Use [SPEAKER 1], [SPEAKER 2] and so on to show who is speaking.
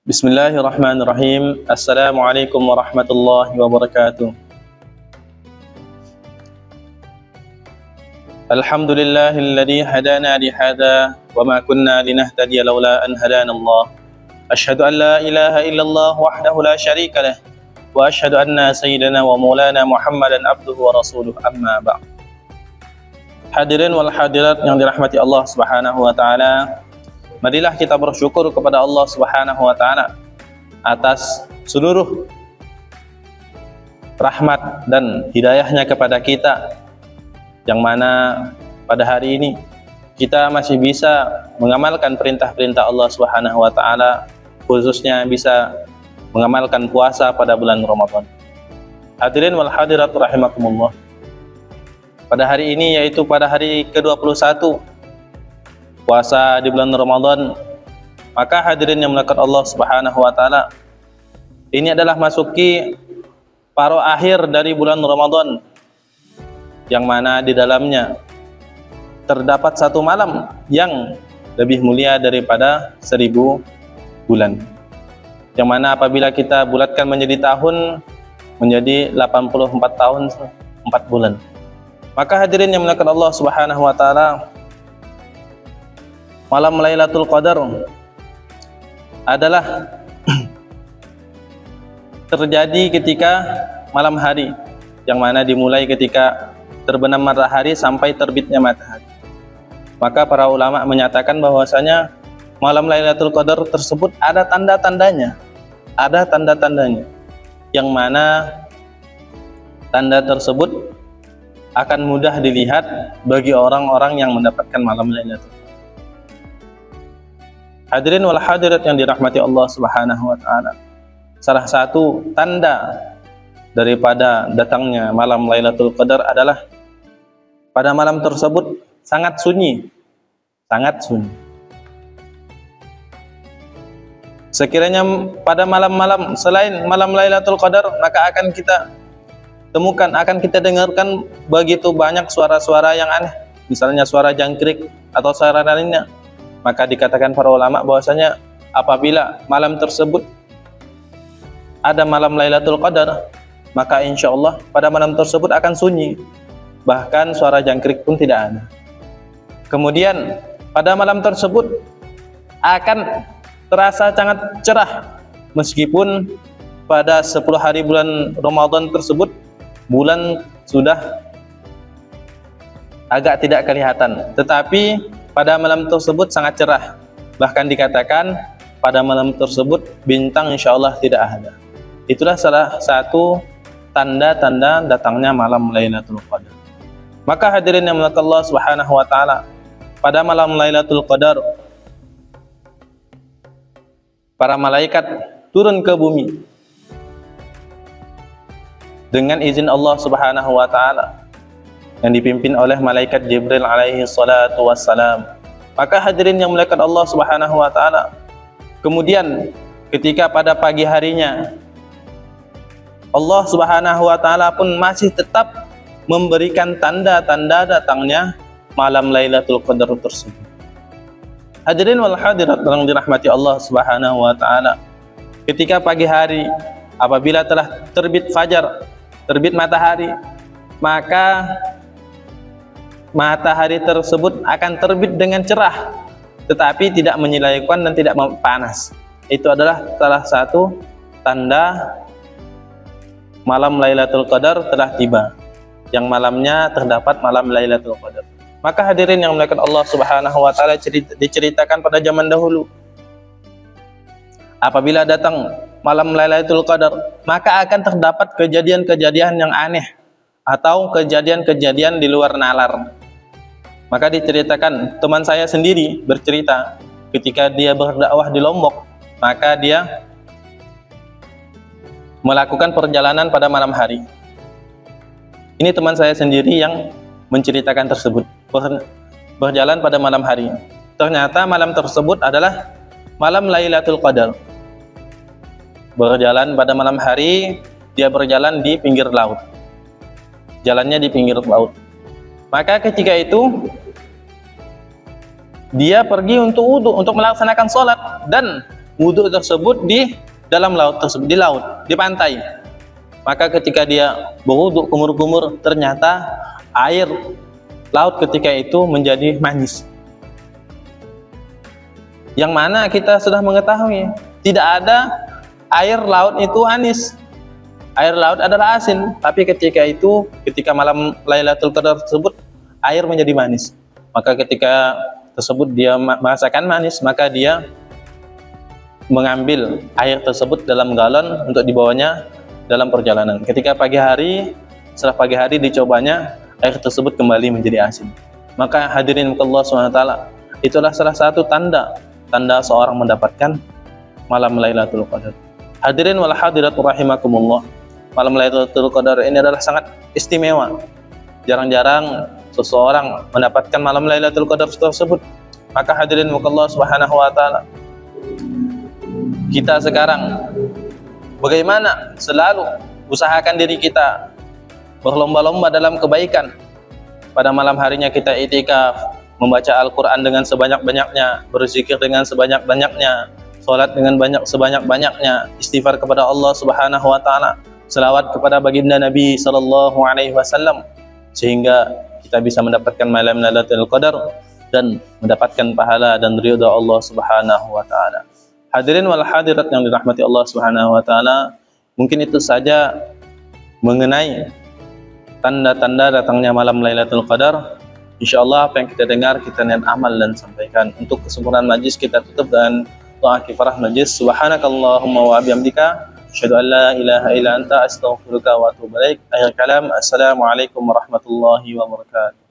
[SPEAKER 1] Bismillahirrahmanirrahim. Assalamualaikum warahmatullahi wabarakatuh. Alhamdulillahilladzi hadana li hadza wa ma kunna linahtadiya laula an hadana Allah. Asyhadu an la ilaha illallah wahdahu la syarika lah wa asyhadu anna sayyidana wa maulana Muhammadan abduhu wa rasuluh, amma ba'd. Hadirin wal hadirat yang dirahmati Allah Subhanahu wa taala, marilah kita bersyukur kepada Allah Subhanahu wa taala atas seluruh rahmat dan hidayahnya kepada kita, yang mana pada hari ini kita masih bisa mengamalkan perintah-perintah Allah Subhanahu wa taala, khususnya bisa mengamalkan puasa pada bulan Ramadan. Hadirin wal hadirat rahimakumullah. Pada hari ini, yaitu pada hari ke-21 puasa di bulan Ramadan, maka hadirin yang melekat Allah Subhanahu wa taala, ini adalah masuki paruh akhir dari bulan Ramadan, yang mana di dalamnya terdapat satu malam yang lebih mulia daripada 1000 bulan, yang mana apabila kita bulatkan menjadi tahun, menjadi 84 tahun 4 bulan. Maka hadirin yang melekat Allah Subhanahu wa taala, malam Lailatul Qadar adalah terjadi ketika malam hari, yang mana dimulai ketika terbenam matahari sampai terbitnya matahari. Maka para ulama menyatakan bahwasanya malam Lailatul Qadar tersebut ada tanda-tandanya, yang mana tanda tersebut akan mudah dilihat bagi orang-orang yang mendapatkan malam Lailatul Qadar. Hadirin wal hadirat yang dirahmati Allah Subhanahu wa taala, salah satu tanda daripada datangnya malam Lailatul Qadar adalah pada malam tersebut sangat sunyi. Sekiranya pada malam-malam selain malam Lailatul Qadar, maka akan kita temukan, akan kita dengarkan begitu banyak suara-suara yang aneh, misalnya suara jangkrik atau suara lainnya. Maka dikatakan para ulama bahwasanya apabila malam tersebut ada malam Lailatul Qadar, maka insya Allah pada malam tersebut akan sunyi, bahkan suara jangkrik pun tidak ada. Kemudian pada malam tersebut akan terasa sangat cerah, meskipun pada 10 hari bulan Ramadan tersebut bulan sudah agak tidak kelihatan, tetapi pada malam tersebut sangat cerah. Bahkan dikatakan pada malam tersebut bintang insya Allah tidak ada. Itulah salah satu tanda-tanda datangnya malam Lailatul Qadar. Maka hadirin yang dimuliakan Allah Subhanahu wa taala, pada malam Lailatul Qadar para malaikat turun ke bumi dengan izin Allah Subhanahu wa taala, yang dipimpin oleh malaikat Jibril alaihi salatu wassalam. Maka hadirin yang dimuliakan Allah Subhanahu wa taala, kemudian ketika pada pagi harinya Allah Subhanahu wa taala pun masih tetap memberikan tanda-tanda datangnya malam Lailatul Qadar tersebut. Hadirin wal hadirat yang dirahmati Allah Subhanahu wa taala, ketika pagi hari apabila telah terbit fajar, terbit matahari, maka matahari tersebut akan terbit dengan cerah, tetapi tidak menyilaukan dan tidak panas. Itu adalah salah satu tanda malam Lailatul Qadar telah tiba, yang malamnya terdapat malam Lailatul Qadar. Maka hadirin yang dimuliakan Allah Subhanahu wa taala, diceritakan pada zaman dahulu apabila datang malam Lailatul Qadar, maka akan terdapat kejadian-kejadian yang aneh atau kejadian-kejadian di luar nalar. Maka diceritakan, teman saya sendiri bercerita ketika dia berdakwah di Lombok, maka dia melakukan perjalanan pada malam hari. Ini teman saya sendiri yang menceritakan tersebut, berjalan pada malam hari. Ternyata malam tersebut adalah malam Lailatul Qadar. Berjalan pada malam hari, dia berjalan di pinggir laut. Jalannya di pinggir laut. Maka ketika itu dia pergi untuk wudhu, untuk melaksanakan sholat, dan wudhu tersebut di dalam laut tersebut, di laut, di pantai. Maka ketika dia berwudhu kumur-kumur, ternyata air laut ketika itu menjadi manis. Yang mana kita sudah mengetahui, tidak ada air laut itu anis. Air laut adalah asin, tapi ketika malam Lailatul Qadar tersebut, air menjadi manis. Maka ketika tersebut dia merasakan manis, maka dia mengambil air tersebut dalam galon untuk dibawanya dalam perjalanan. Ketika pagi hari, setelah pagi hari dicobanya, air tersebut kembali menjadi asin. Maka hadirin Allah SWT, itulah salah satu tanda seorang mendapatkan malam Lailatul Qadar. Hadirin wal hadirat rahimakumullah, malam Lailatul Qadar ini adalah sangat istimewa. Jarang-jarang seseorang mendapatkan malam Lailatul Qadar tersebut. Maka hadirin Allah Subhanahu wa taala, kita sekarang bagaimana selalu usahakan diri kita berlomba-lomba dalam kebaikan. Pada malam harinya kita i'tikaf, membaca Al-Quran dengan sebanyak-banyaknya, berzikir dengan sebanyak-banyaknya, sholat dengan sebanyak-banyaknya, istighfar kepada Allah Subhanahu wa taala, selawat kepada baginda Nabi sallallahu alaihi wasallam, sehingga kita bisa mendapatkan malam Lailatul Qadar dan mendapatkan pahala dan ridha Allah Subhanahu wa taala. Hadirin wal hadirat yang dirahmati Allah Subhanahu wa taala, mungkin itu saja mengenai tanda-tanda datangnya malam Lailatul Qadar. Insyaallah apa yang kita dengar kita niat amal dan sampaikan. Untuk kesempurnaan majlis kita tutup dengan doa kifarah majlis. Subhanakallahumma wa bihamdika asyhadu an la ilaha illa anta astaghfiruka wa atubu ilaik. Akhir kalam, assalamualaikum warahmatullahi wabarakatuh.